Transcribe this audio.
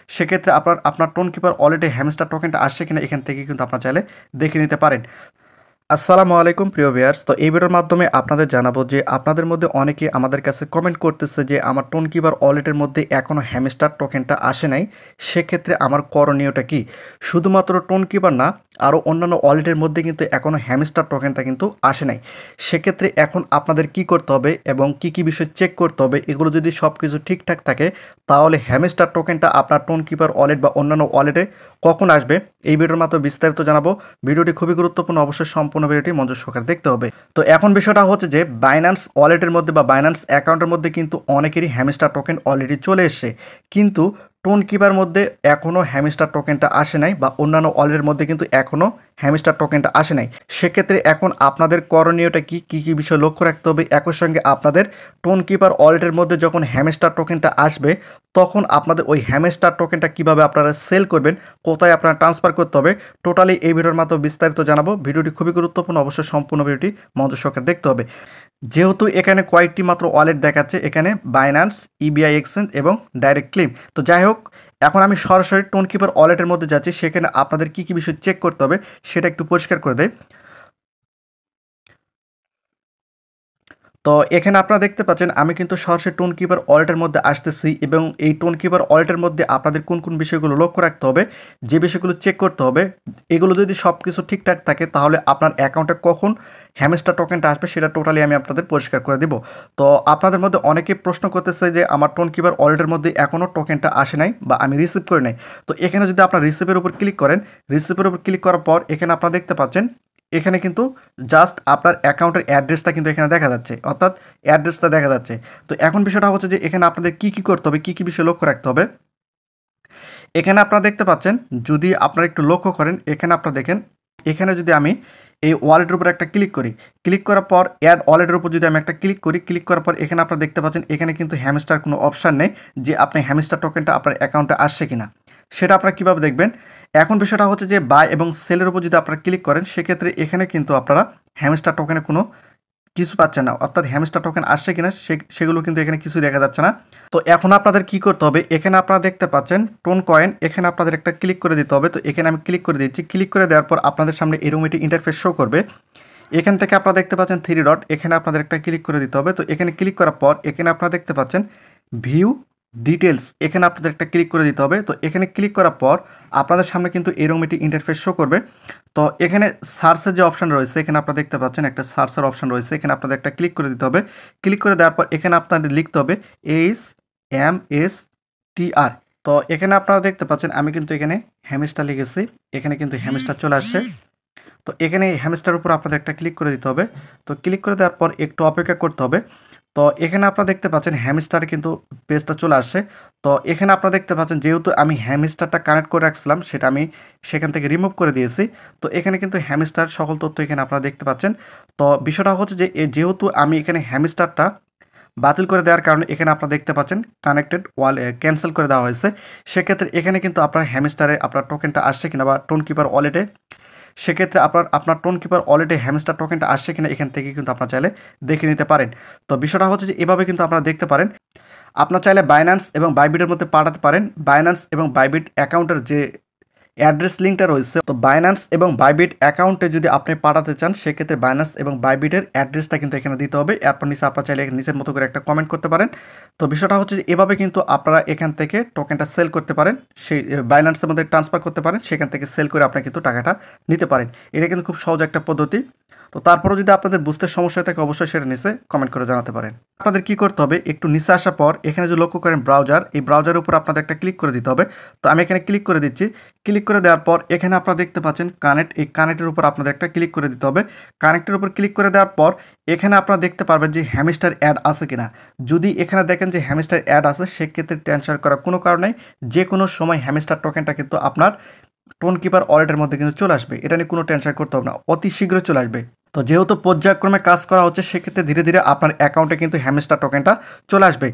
সেক্ষেত্রে আপনার tone keeper ওয়ালেটে হ্যামস্টার টোকেনটা আসছে কিনা এখান থেকে কিন্তু আপনার চাইলে দেখে নিতে পারেন। আসসালামু আলাইকুম প্রিয় ভিউয়ার্স, তো এই ভিডিওর মাধ্যমে আপনাদের জানাবো যে আপনাদের মধ্যে অনেকেই আমাদের কাছে কমেন্ট করতেছে যে আমার টোন কিপার ওয়ালেটের মধ্যে এখনও হ্যামস্টার টোকেনটা আসে নাই, সেক্ষেত্রে আমার করণীয়টা কি? শুধুমাত্র টোন কিপার না, আরও অন্যান্য ওয়ালেটের মধ্যে কিন্তু এখনও হ্যামস্টার টোকেনটা কিন্তু আসে নাই। সেক্ষেত্রে এখন আপনাদের কি করতে হবে এবং কি কি বিষয় চেক করতে হবে, এগুলো যদি সব কিছু ঠিকঠাক থাকে তাহলে হ্যামস্টার টোকেনটা আপনার টোন কিপার ওয়ালেট বা অন্যান্য ওয়ালেটে কখন আসবে এই ভিডিওর মাধ্যমে বিস্তারিত জানাবো। ভিডিওটি খুবই গুরুত্বপূর্ণ, অবশ্যই সম্পূর্ণ ভিডিওটি মনোযোগ সহকারে দেখতে হবে। তো এখন বিষয়টা হচ্ছে যে বাইন্যান্স ওয়ালেটের মধ্যে বা বাইন্যান্স অ্যাকাউন্টের মধ্যে কিন্তু অনেকেরই হ্যামস্টার টোকেন অলরেডি চলে এসেছে, কিন্তু টোন কিপার মধ্যে এখনও হ্যামস্টার টোকেনটা আসে নাই বা অন্যান্য ওয়ালেটের মধ্যে কিন্তু এখনও হ্যামস্টার টোকেনটা আসে নাই। সেক্ষেত্রে এখন আপনাদের করণীয়টা কি কী কী বিষয় লক্ষ্য রাখতে হবে, একই সঙ্গে আপনাদের টোন কিপার ওয়ালেটের মধ্যে যখন হ্যামস্টার টোকেনটা আসবে তখন আপনাদের ওই হ্যামস্টার টোকেনটা কিভাবে আপনারা সেল করবেন, কোথায় আপনারা ট্রান্সফার করতে হবে, টোটালি এই ভিডিওর মাধ্যমে বিস্তারিত জানাবো। ভিডিওটি খুবই গুরুত্বপূর্ণ, অবশ্যই সম্পূর্ণ ভিডিওটি মনোযোগ সহকারে দেখতে হবে। যেহেতু এখানে কয়েকটি মাত্র ওয়ালেট দেখাচ্ছে, এখানে বাইন্যান্স, ইবিআই এক্সচেঞ্জ এবং ডাইরেক্ট ক্লেম। তো যাই হোক, এখন আমি সরাসরি টোন কিপার ওয়ালেটের মধ্যে যাচ্ছি, সেখানে আপনাদের কী কী বিষয় চেক করতে হবে সেটা একটু পরিষ্কার করে দেয়। তো এখানে আপনারা দেখতে পাচ্ছেন আমি কিন্তু সরাসরি টোন কিপার ওয়ালেটের মধ্যে আসতেছি, এবং এই টোন কিপার ওয়ালেটের মধ্যে আপনাদের কোন কোন বিষয়গুলো লক্ষ্য রাখতে হবে, যে বিষয়গুলো চেক করতে হবে, এগুলো যদি সব কিছু ঠিকঠাক থাকে তাহলে আপনার অ্যাকাউন্টে কখন হ্যামস্টার টোকেনটা আসবে সেটা টোটালি আমি আপনাদের পরিষ্কার করে দিব। তো আপনাদের মধ্যে অনেকে প্রশ্ন করতেছে যে আমার টোন কিপার ওয়ালেটের মধ্যে এখনও টোকেনটা আসে নাই বা আমি রিসিভ করে নাই। তো এখানে যদি আপনার রিসিভের উপর ক্লিক করেন, রিসিভের উপর ক্লিক করার পর এখানে আপনারা দেখতে পাচ্ছেন এখানে কিন্তু জাস্ট আপনার অ্যাকাউন্টের অ্যাড্রেসটা কিন্তু এখানে দেখা যাচ্ছে, অর্থাৎ অ্যাড্রেসটা দেখা যাচ্ছে। তো এখন বিষয়টা হচ্ছে যে এখানে আপনাদের কি কি করতে হবে, কি কি বিষয় লক্ষ্য রাখতে হবে। এখানে আপনারা দেখতে পাচ্ছেন, যদি আপনারা একটু লক্ষ্য করেন, এখানে আপনারা দেখেন, এখানে যদি আমি এই ওয়ালেটের উপর একটা ক্লিক করি, ক্লিক করার পর অ্যাড ওয়ালেটের উপর যদি আমি একটা ক্লিক করি, ক্লিক করার পর এখানে আপনারা দেখতে পাচ্ছেন এখানে কিন্তু হ্যামস্টার কোনো অপশান নেই যে আপনি হ্যামস্টার টোকেনটা আপনার অ্যাকাউন্টে আসছে কিনা। সেটা আপনারা কীভাবে দেখবেন? এখন বিষয়টা হচ্ছে যে বাই এবং সেলের উপর যদি আপনারা ক্লিক করেন, সেক্ষেত্রে এখানে কিন্তু আপনারা হ্যামস্টার টোকেনে কোনো কিছু পাচ্ছেন না, অর্থাৎ হ্যামস্টার টোকেন আসছে কিনা সেগুলো কিন্তু এখানে কিছু দেখা যাচ্ছে না। তো এখন আপনাদের কি করতে হবে, এখানে আপনারা দেখতে পাচ্ছেন টোন কয়েন, এখানে আপনাদের একটা ক্লিক করে দিতে হবে। তো এখানে আমি ক্লিক করে দিচ্ছি, ক্লিক করে দেওয়ার পর আপনাদের সামনে এরকম একটি ইন্টারফেস শো করবে। এখান থেকে আপনারা দেখতে পাচ্ছেন থ্রি ডট, এখানে আপনাদের একটা ক্লিক করে দিতে হবে। তো এখানে ক্লিক করার পর এখানে আপনারা দেখতে পাচ্ছেন ভিউ ডিটেলস, এখানে আপনাদের একটা ক্লিক করে দিতে হবে। তো এখানে ক্লিক করার পর আপনাদের সামনে কিন্তু এরকম একটি ইন্টারফেস শো করবে। তো এখানে সার্চের যে অপশান রয়েছে, এখানে আপনারা দেখতে পাচ্ছেন একটা সার্চের অপশান রয়েছে, এখানে আপনাদের একটা ক্লিক করে দিতে হবে। ক্লিক করে দেওয়ার পর এখানে আপনাদের লিখতে হবে HMSTR। তো এখানে আপনারা দেখতে পাচ্ছেন আমি কিন্তু এখানে হ্যামস্টার লিখেছি, এখানে কিন্তু হ্যামস্টার চলে আসছে। তো এখানে হ্যামস্টার উপর আপনাদের একটা ক্লিক করে দিতে হবে। তো ক্লিক করে দেওয়ার পর একটু অপেক্ষা করতে হবে। তো এখানে আপনারা দেখতে পাচ্ছেন হ্যামস্টার কিন্তু পেজটা চলে আসছে। তো এখানে আপনারা দেখতে পাচ্ছেন যেহেতু আমি হ্যামস্টারটা কানেক্ট করে রাখছিলাম, সেটা আমি সেখান থেকে রিমুভ করে দিয়েছি। তো এখানে কিন্তু হ্যামস্টার সকল তথ্য এখানে আপনারা দেখতে পাচ্ছেন। তো বিষয়টা হচ্ছে যে যেহেতু আমি এখানে হ্যামস্টারটা বাতিল করে দেওয়ার কারণে এখানে আপনারা দেখতে পাচ্ছেন কানেক্টেড ওয়াল ক্যান্সেল করে দেওয়া হয়েছে। সেক্ষেত্রে এখানে কিন্তু আপনার হ্যামস্টারে আপনার টোকেনটা আসছে কিনা বা টোন কিপার ওয়ালেটে, সেক্ষেত্রে আপনার টোন কিপার ওয়ালেটে হ্যামস্টার টোকেনটা আসছে কিনা এখান থেকে কিন্তু আপনারা চাইলে দেখে নিতে পারেন। তো বিষয়টা হচ্ছে যে এভাবে কিন্তু আপনারা দেখতে পারেন। আপনার চাইলে বাইন্যান্স এবং বাইবিটের মধ্যে পাঠাতে পারেন। বাইন্যান্স এবং বাইবিট অ্যাকাউন্টের যে অ্যাড্রেস লিঙ্কটা রয়েছে, তো বাইন্যান্স এবং বাইবিট অ্যাকাউন্টে যদি আপনি পাঠাতে চান, সেক্ষেত্রে বাইন্যান্স এবং বাইবিটের অ্যাড্রেসটা কিন্তু এখানে দিতে হবে। এরপর নিচে আপনারা চাইলে নিচের মতো করে একটা কমেন্ট করতে পারেন। তো বিষয়টা হচ্ছে যে এভাবে কিন্তু আপনারা এখান থেকে টোকেনটা সেল করতে পারেন, সেই বাইন্যান্সের মধ্যে ট্রান্সফার করতে পারেন, সেখান থেকে সেল করে আপনি কিন্তু টাকাটা নিতে পারেন। এটা কিন্তু খুব সহজ একটা পদ্ধতি। তো তারপরেও যদি আপনাদের বুঝতে সমস্যা থাকে অবশ্যই সেটা নিচে কমেন্ট করে জানাতে পারেন। আপনাদের কি করতে হবে, একটু নিচে আসার পর এখানে যদি লক্ষ্য করেন ব্রাউজার, এই ব্রাউজারের উপর আপনাদের একটা ক্লিক করে দিতে হবে। তো আমি এখানে ক্লিক করে দিচ্ছি। ক্লিক করে দেওয়ার পর এখানে আপনারা দেখতে পাচ্ছেন কানেক্ট, এই কানেক্টের উপর আপনাদের একটা ক্লিক করে দিতে হবে। কানেক্টের উপর ক্লিক করে দেওয়ার পর এখানে আপনারা দেখতে পারবেন যে হ্যামস্টার অ্যাড আছে কিনা। যদি এখানে দেখেন যে হ্যামস্টার অ্যাড আছে, সেক্ষেত্রে টেনশন করার কোনো কারণ নেই। যে কোনো সময় হ্যামস্টার টোকেনটা কিন্তু আপনার টোন কিপার ওয়ালেটের মধ্যে কিন্তু চলে আসবে, এটা নিয়ে কোনো টেনশন করতে হবে না, অতি শীঘ্রই চলে আসবে। তো যেহেতু পর্যায়ক্রমে কাজ করা হচ্ছে, সেক্ষেত্রে ধীরে ধীরে আপনার অ্যাকাউন্টে কিন্তু হ্যামস্টার টোকেনটা চলে আসবে।